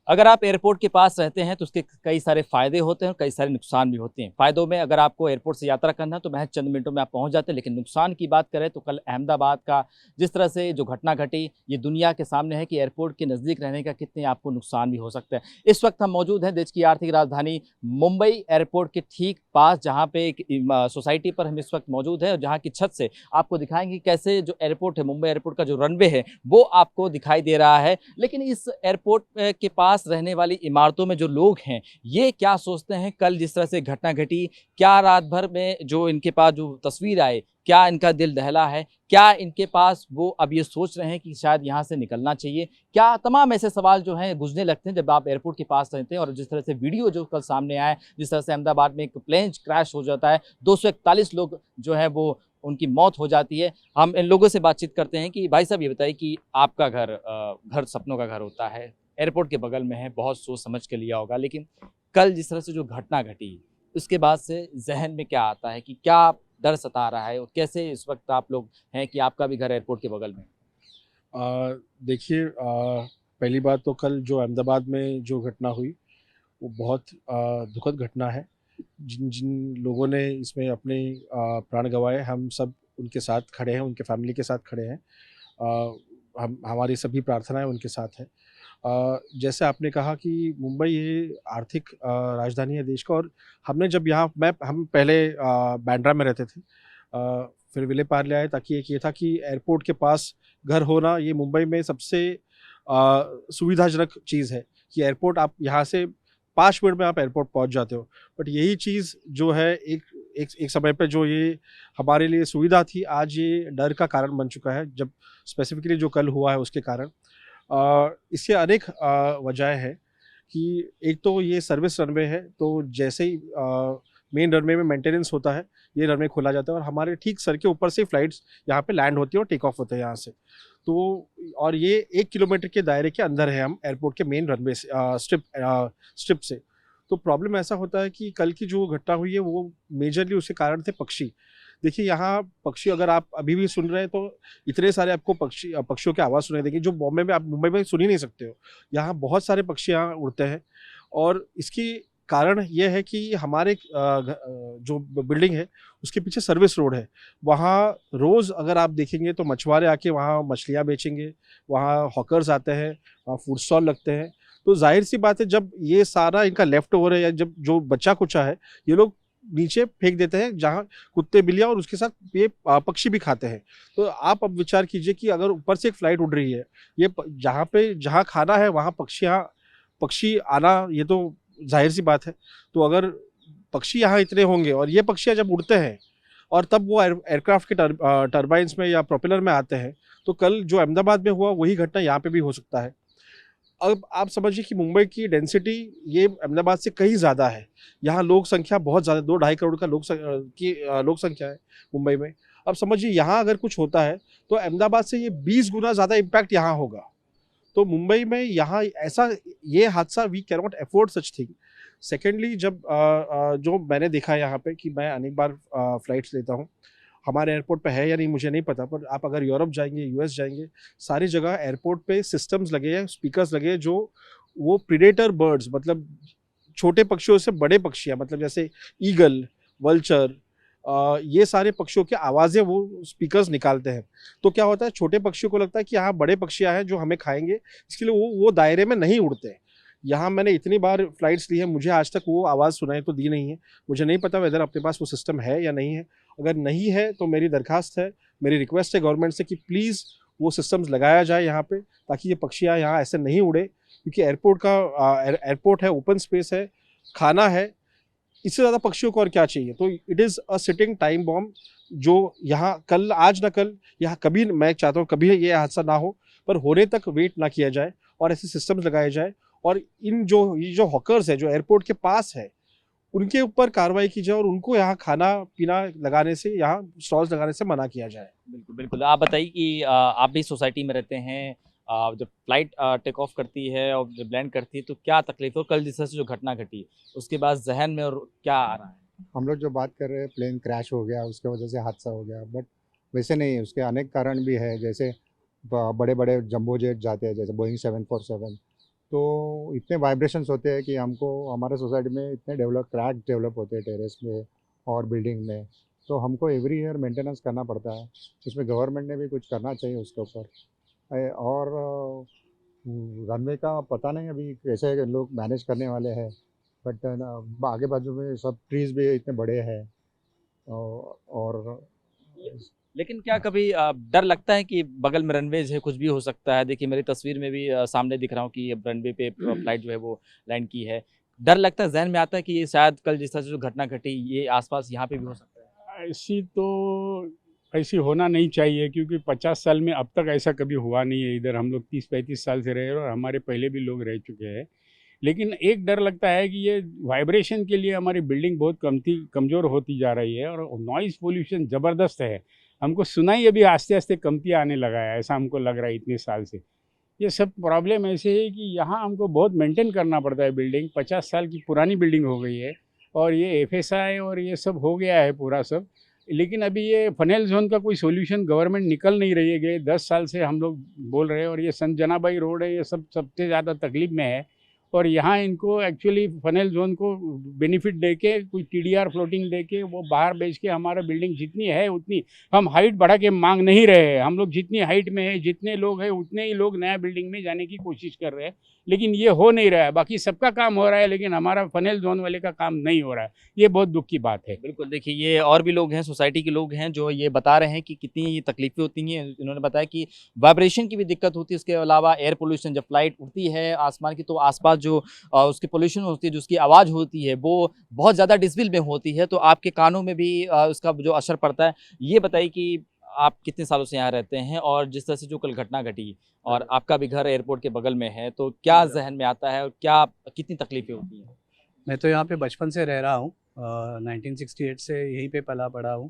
अगर आप एयरपोर्ट के पास रहते हैं तो उसके कई सारे फ़ायदे होते हैं और कई सारे नुकसान भी होते हैं। फ़ायदों में अगर आपको एयरपोर्ट से यात्रा करना है तो महज़ चंद मिनटों में आप पहुँच जाते हैं, लेकिन नुकसान की बात करें तो कल अहमदाबाद का जिस तरह से जो घटना घटी, ये दुनिया के सामने है कि एयरपोर्ट के नज़दीक रहने का कितने आपको नुकसान भी हो सकता है। इस वक्त हम मौजूद हैं देश की आर्थिक राजधानी मुंबई एयरपोर्ट के ठीक पास, जहाँ पे एक सोसाइटी पर हम इस वक्त मौजूद हैं और जहाँ की छत से आपको दिखाएँगे कैसे जो एयरपोर्ट है, मुंबई एयरपोर्ट का जो रनवे है, वो आपको दिखाई दे रहा है। लेकिन इस एयरपोर्ट के पास रहने वाली इमारतों में जो लोग हैं, ये क्या सोचते हैं कल जिस तरह से घटना घटी, क्या रात भर में जो इनके पास जो तस्वीर आए, क्या इनका दिल दहला है? क्या इनके पास वो अब ये सोच रहे हैं कि शायद यहाँ से निकलना चाहिए? क्या तमाम ऐसे सवाल जो हैं गूंजने लगते हैं जब आप एयरपोर्ट के पास रहते हैं और जिस तरह से वीडियो जो कल सामने आया, जिस तरह से अहमदाबाद में एक प्लेन क्रैश हो जाता है, 241 लोग जो हैं वो उनकी मौत हो जाती है। हम इन लोगों से बातचीत करते हैं कि भाई साहब ये बताइए कि आपका घर सपनों का घर होता है, एयरपोर्ट के बगल में है, बहुत सोच समझ के लिया होगा, लेकिन कल जिस तरह से जो घटना घटी, उसके बाद से ज़हन में क्या आता है कि क्या डर सता रहा है और कैसे इस वक़्त आप लोग हैं कि आपका भी घर एयरपोर्ट के बगल में है? देखिए, पहली बात तो कल जो अहमदाबाद में जो घटना हुई वो बहुत दुखद घटना है। जिन जिन लोगों ने इसमें अपने प्राण गंवाए, हम सब उनके साथ खड़े हैं, उनके फैमिली के साथ खड़े हैं। हम हमारी सभी प्रार्थनाएं उनके साथ हैं। जैसे आपने कहा कि मुंबई ये आर्थिक राजधानी है देश का, और हमने जब यहाँ मैं हम पहले बांद्रा में रहते थे, फिर विले पार्ले आए, ताकि एक ये था कि एयरपोर्ट के पास घर होना ये मुंबई में सबसे सुविधाजनक चीज़ है कि एयरपोर्ट आप यहाँ से 5 मिनट में आप एयरपोर्ट पहुँच जाते हो। बट यही चीज़ जो है एक एक एक समय पे जो ये हमारे लिए सुविधा थी, आज ये डर का कारण बन चुका है, जब स्पेसिफिकली जो कल हुआ है उसके कारण। इसके अनेक वजह हैं कि एक तो ये सर्विस रनवे है, तो जैसे ही मेन रनवे में मेंटेनेंस होता है, ये रनवे खोला जाता है और हमारे ठीक सर के ऊपर से फ्लाइट्स यहाँ पे लैंड होती है और टेक ऑफ होते हैं यहाँ से। तो और ये 1 किलोमीटर के दायरे के अंदर है, हम एयरपोर्ट के मेन रनवे से स्ट्रिप से। तो प्रॉब्लम ऐसा होता है कि कल की जो घटना हुई है वो मेजरली उसके कारण थे पक्षी। देखिए, यहाँ पक्षी अगर आप अभी भी सुन रहे हैं तो इतने सारे आपको पक्षियों की आवाज़ सुनाई देगी जो बॉम्बे में आप मुंबई में सुन ही नहीं सकते हो। यहाँ बहुत सारे पक्षी यहाँ उड़ते हैं, और इसकी कारण ये है कि हमारे जो बिल्डिंग है उसके पीछे सर्विस रोड है। वहाँ रोज़ अगर आप देखेंगे तो मछुआरे आके वहाँ मछलियाँ बेचेंगे, वहाँ हॉकर्स आते हैं, वहाँ फूड स्टॉल लगते हैं। तो ज़ाहिर सी बात है, जब ये सारा इनका लेफ्ट ओवर है या जब जो बचा कुचा है, ये लोग नीचे फेंक देते हैं, जहाँ कुत्ते बिल्लियाँ और उसके साथ ये पक्षी भी खाते हैं। तो आप अब विचार कीजिए कि अगर ऊपर से एक फ्लाइट उड़ रही है, ये जहाँ पे जहाँ खाना है वहाँ पक्षी आना, ये तो जाहिर सी बात है। तो अगर पक्षी यहाँ इतने होंगे और ये पक्षियाँ जब उड़ते हैं और तब वो एयरक्राफ्ट के टर्बाइंस में या प्रोपेलर में आते हैं, तो कल जो अहमदाबाद में हुआ वही घटना यहाँ पे भी हो सकता है। अब आप समझिए कि मुंबई की डेंसिटी ये अहमदाबाद से कहीं ज़्यादा है। यहाँ लोक संख्या बहुत ज़्यादा, 2 ढाई करोड़ का लोक संख्या है मुंबई में। अब समझिए यहाँ अगर कुछ होता है तो अहमदाबाद से ये 20 गुना ज़्यादा इम्पैक्ट यहाँ होगा। तो मुंबई में यहाँ ऐसा ये हादसा, we can not afford such thing. Secondly, जब जो मैंने देखा है यहाँ पे कि मैं अनेक बार फ्लाइट्स लेता हूँ, हमारे एयरपोर्ट पे है या नहीं मुझे नहीं पता, पर आप अगर यूरोप जाएंगे, यूएस जाएंगे, सारी जगह एयरपोर्ट पे सिस्टम्स लगे हैं, स्पीकर्स लगे हैं, जो वो प्रीडेटर बर्ड्स, मतलब छोटे पक्षियों से बड़े पक्षियाँ, मतलब जैसे ईगल, वल्चर, ये सारे पक्षियों की आवाज़ें वो स्पीकर्स निकालते हैं। तो क्या होता है, छोटे पक्षियों को लगता है कि यहाँ बड़े पक्षियाँ हैं जो हमें खाएंगे, इसके लिए वो दायरे में नहीं उड़ते हैं। यहाँ मैंने इतनी बार फ्लाइट्स ली है, मुझे आज तक वो आवाज़ सुनाई तो दी नहीं है। मुझे नहीं पता वेदर अपने पास वो सिस्टम है या नहीं है। अगर नहीं है तो मेरी दरखास्त है, मेरी रिक्वेस्ट है गवर्नमेंट से कि प्लीज़ वो सिस्टम्स लगाया जाए यहाँ पे, ताकि ये पक्षियाँ यहाँ ऐसे नहीं उड़े, क्योंकि एयरपोर्ट है, ओपन स्पेस है, खाना है, इससे ज़्यादा पक्षियों को और क्या चाहिए। तो it is a sitting time bomb, जो यहाँ कल आज ना कल, यहाँ कभी, मैं चाहता हूँ कभी ये हादसा ना हो, पर होने तक वेट ना किया जाए और ऐसे सिस्टम्स लगाए जाए, और ये जो हॉकर्स है जो एयरपोर्ट के पास है, उनके ऊपर कार्रवाई की जाए और उनको यहाँ खाना पीना लगाने से, यहाँ स्टॉल्स लगाने से मना किया जाए। बिल्कुल, बिल्कुल। आप बताइए कि आप भी सोसाइटी में रहते हैं, जब फ्लाइट टेक ऑफ करती है और जब लैंड करती है तो क्या तकलीफ़, और कल जिस तरह से जो घटना घटी, उसके बाद ज़हन में और क्या आ रहा है? हम लोग जो बात कर रहे हैं प्लेन क्रैश हो गया उसके वजह से हादसा हो गया, बट वैसे नहीं, उसके अनेक कारण भी है। जैसे बड़े बड़े जंबो जेट जाते हैं, जैसे बोइंग 747, तो इतने वाइब्रेशंस होते हैं कि हमको हमारे सोसाइटी में इतने क्रैक डेवलप होते हैं टेरेस में और बिल्डिंग में, तो हमको एवरी ईयर मेंटेनेंस करना पड़ता है। उसमें गवर्नमेंट ने भी कुछ करना चाहिए उसके ऊपर। और रनवे का पता नहीं अभी कैसे लोग मैनेज करने वाले हैं, बट आगे बाजू में सब ट्रीज भी इतने बड़े हैं। और लेकिन क्या कभी डर लगता है कि बगल में रनवेज है, कुछ भी हो सकता है? देखिए मेरी तस्वीर में भी सामने दिख रहा हूँ कि रनवे पे फ्लाइट जो है वो लैंड की है। डर लगता है, ज़हन में आता है कि ये शायद कल जिस तरह से जो घटना घटी ये आसपास यहाँ पे भी हो सकता है? ऐसी होना नहीं चाहिए, क्योंकि 50 साल में अब तक ऐसा कभी हुआ नहीं है इधर। हम लोग 30-35 साल से रहे हैं और हमारे पहले भी लोग रह चुके हैं। लेकिन एक डर लगता है कि ये वाइब्रेशन के लिए हमारी बिल्डिंग बहुत कमज़ोर होती जा रही है और नॉइज़ पोल्यूशन ज़बरदस्त है। हमको सुनाई अभी आस्ते आस्ते कमती आने लगा है, ऐसा हमको लग रहा है इतने साल से। ये सब प्रॉब्लम ऐसे है कि यहाँ हमको बहुत मेंटेन करना पड़ता है। बिल्डिंग 50 साल की पुरानी बिल्डिंग हो गई है और ये एफएसआई और ये सब हो गया है पूरा सब। लेकिन अभी ये फनेल जोन का कोई सॉल्यूशन गवर्नमेंट निकल नहीं रही है। गए 10 साल से हम लोग बोल रहे हैं और ये संत जनाबाई रोड है, ये सब सबसे ज़्यादा तकलीफ में है। और यहाँ इनको एक्चुअली फनेल जोन को बेनिफिट दे के, कोई टीडीआर फ्लोटिंग दे के वो बाहर बेच के हमारा बिल्डिंग जितनी है उतनी हम हाइट बढ़ा के मांग नहीं रहे हैं। हम लोग जितनी हाइट में है, जितने लोग हैं उतने ही लोग नया बिल्डिंग में जाने की कोशिश कर रहे हैं, लेकिन ये हो नहीं रहा है। बाकी सबका काम हो रहा है, लेकिन हमारा फनेल जोन वाले का काम नहीं हो रहा है। ये बहुत दुख की बात है। बिल्कुल, देखिए ये और भी लोग हैं, सोसाइटी के लोग हैं जो ये बता रहे हैं कि कितनी तकलीफ़ें होती हैं। इन्होंने बताया कि वाइब्रेशन की भी दिक्कत होती है, उसके अलावा एयर पोल्यूशन, जब फ्लाइट उड़ती है आसमान की तो आसपास जो उसकी पोल्यूशन होती है, जो उसकी आवाज़ होती है वो बहुत ज़्यादा डेसिबल में होती है, तो आपके कानों में भी उसका जो असर पड़ता है। ये बताइए कि आप कितने सालों से यहाँ रहते हैं और जिस तरह से जो कल घटना घटी और आपका भी घर एयरपोर्ट के बगल में है, तो क्या ज़हन में आता है और क्या कितनी तकलीफ़ें होती हैं? मैं तो यहाँ पे बचपन से रह रहा हूँ। 1968 से यहीं पे पला पड़ा हूँ।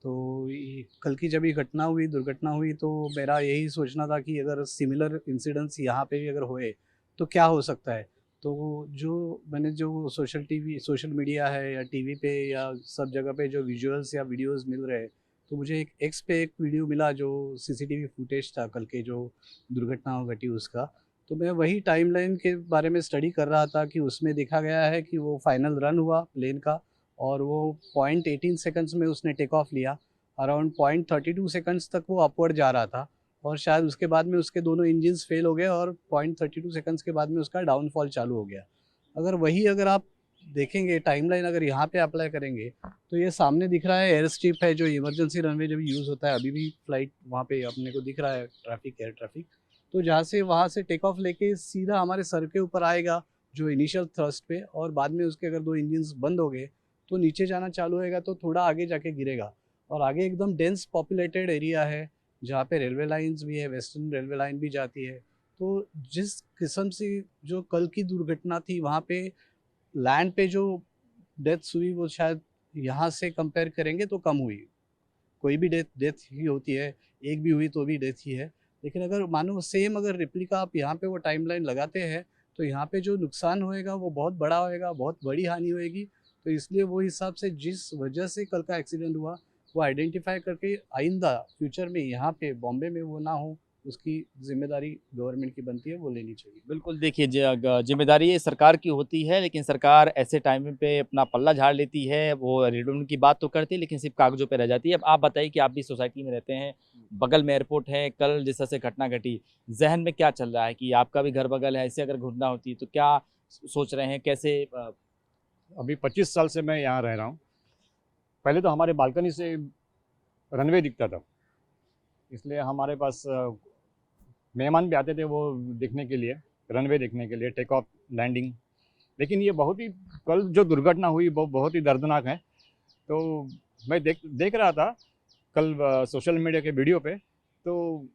तो कल की जब ये घटना हुई, दुर्घटना हुई, तो मेरा यही सोचना था कि अगर सिमिलर इंसिडेंट्स यहाँ पे भी अगर हुए तो क्या हो सकता है। तो जो मैंने जो सोशल मीडिया है या टीवी पे या सब जगह पे जो विजुअल्स या वीडियोस मिल रहे हैं, तो मुझे एक एक्स पे एक वीडियो मिला जो सीसीटीवी फुटेज था कल के जो दुर्घटना घटी उसका। तो मैं वही टाइमलाइन के बारे में स्टडी कर रहा था कि उसमें देखा गया है कि वो फाइनल रन हुआ प्लेन का और वो 0.18 सेकंड्स में उसने टेक ऑफ लिया। अराउंड 0.32 सेकंड्स तक वो अपवर्ड जा रहा था और शायद उसके बाद में उसके दोनों इंजन्स फेल हो गए और 0.32 सेकंड्स के बाद में उसका डाउनफॉल चालू हो गया। अगर आप देखेंगे टाइमलाइन, अगर यहाँ पे अप्लाई करेंगे तो ये सामने दिख रहा है एयर स्ट्रिप है जो इमरजेंसी रनवे जब यूज़ होता है, अभी भी फ्लाइट वहाँ पे अपने को दिख रहा है, एयर ट्रैफिक। तो जहाँ से वहाँ से टेक ऑफ लेके सीधा हमारे सर के ऊपर आएगा जो इनिशियल थ्रस्ट पे, और बाद में उसके अगर दो इंजन्स बंद हो गए तो नीचे जाना चालू होएगा, तो थोड़ा आगे जाके गिरेगा। और आगे एकदम डेंस पॉपुलेटेड एरिया है जहाँ पे रेलवे लाइंस भी है, वेस्टर्न रेलवे लाइन भी जाती है। तो जिस किस्म से जो कल की दुर्घटना थी वहाँ पे लैंड पे जो डेथ्स हुई वो शायद यहाँ से कंपेयर करेंगे तो कम हुई। कोई भी डेथ ही होती है, एक भी हुई तो भी डेथ ही है। लेकिन अगर मानो सेम अगर रिप्लिका आप यहाँ पे वो टाइमलाइन लगाते हैं तो यहाँ पे जो नुकसान होएगा वो बहुत बड़ा होएगा, बहुत बड़ी हानि होएगी। तो इसलिए वो हिसाब से जिस वजह से कल का एक्सीडेंट हुआ वो आइडेंटिफाई करके आइंदा फ्यूचर में यहाँ पे बॉम्बे में वो ना हो, उसकी जिम्मेदारी गवर्नमेंट की बनती है, वो लेनी चाहिए। बिल्कुल, देखिए ज़िम्मेदारी ये सरकार की होती है, लेकिन सरकार ऐसे टाइम पे अपना पल्ला झाड़ लेती है। वो रिडंडेंट की बात तो करती है, लेकिन सिर्फ़ कागज़ों पे रह जाती है। अब आप बताइए कि आप भी सोसाइटी में रहते हैं, बगल में एयरपोर्ट है, कल जिस तरह से घटना घटी, ज़हन में क्या चल रहा है कि आपका भी घर बगल है, ऐसे अगर घटना होती है तो क्या सोच रहे हैं, कैसे अभी 25 साल से मैं यहाँ रह रहा हूँ। पहले तो हमारे बालकनी से रनवे दिखता था, इसलिए हमारे पास मेहमान भी आते थे वो देखने के लिए, रनवे देखने के लिए, टेक ऑफ लैंडिंग। लेकिन ये बहुत ही कल जो दुर्घटना हुई वो बहुत ही दर्दनाक है। तो मैं देख रहा था कल सोशल मीडिया के वीडियो पे, तो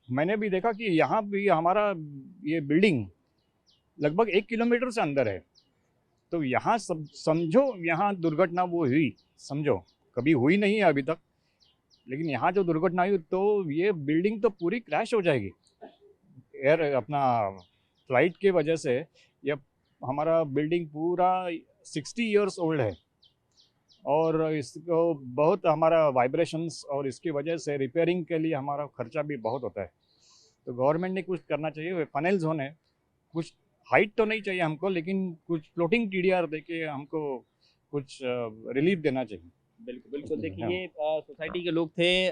मैंने भी देखा कि यहाँ भी हमारा ये बिल्डिंग लगभग 1 किलोमीटर से अंदर है। तो यहाँ सब समझो, यहाँ दुर्घटना वो हुई, समझो कभी हुई नहीं है अभी तक, लेकिन यहाँ जो दुर्घटना हुई तो ये बिल्डिंग तो पूरी क्रैश हो जाएगी। एयर अपना फ्लाइट के वजह से ये हमारा बिल्डिंग पूरा 60 इयर्स ओल्ड है और इसको बहुत हमारा वाइब्रेशंस और इसकी वजह से रिपेयरिंग के लिए हमारा खर्चा भी बहुत होता है। तो गवर्नमेंट ने कुछ करना चाहिए। फनेल जोन है, कुछ हाइट तो नहीं चाहिए हमको, लेकिन कुछ फ्लोटिंग टीडीआर देके हमको कुछ रिलीफ देना चाहिए। बिल्कुल बिल्कुल। देखिए हाँ। ये सोसाइटी के लोग थे,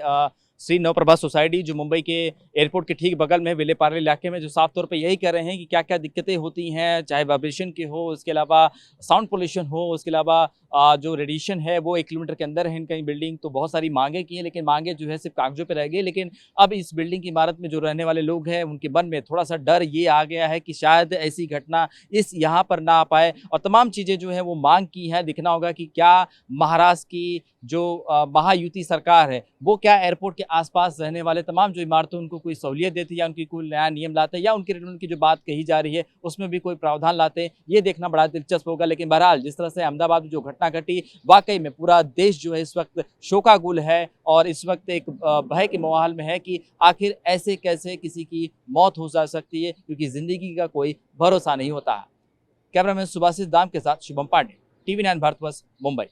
श्री नवप्रभा सोसाइटी, जो मुंबई के एयरपोर्ट के ठीक बगल में है, विलेपार्ले इलाके में, जो साफ तौर पे यही कह रहे हैं कि क्या क्या दिक्कतें होती हैं, चाहे वाइब्रेशन की हो, उसके अलावा साउंड पोल्यूशन हो, उसके अलावा जो रेडिएशन है वो 1 किलोमीटर के अंदर है इनका बिल्डिंग। तो बहुत सारी मांगे की हैं, लेकिन मांगे जो है सिर्फ कागजों पे रह गई। लेकिन अब इस बिल्डिंग की इमारत में जो रहने वाले लोग हैं उनके मन में थोड़ा सा डर ये आ गया है कि शायद ऐसी घटना इस यहाँ पर ना आ पाए, और तमाम चीज़ें जो है वो मांग की है। देखना होगा कि क्या महाराष्ट्र की जो महायुति सरकार है वो क्या एयरपोर्ट के आसपास रहने वाले तमाम जो इमारतें उनको कोई सहूलियत देती है, या उनकी कोई नया नियम लाते हैं, या उनकी जो बात कही जा रही है उसमें भी कोई प्रावधान लाते हैं, ये देखना बड़ा दिलचस्प होगा। लेकिन बहरहाल जिस तरह से अहमदाबाद में जो घटना घटी, वाकई में पूरा देश जो है इस वक्त शोकाकुल है, और इस वक्त एक भय के माहौल में है कि आखिर ऐसे कैसे किसी की मौत हो जा सकती है, क्योंकि जिंदगी का कोई भरोसा नहीं होता है। कैमरामैन सुभाषित दाम के साथ शुभम पांडे, TV9 भारतवर्ष, मुंबई।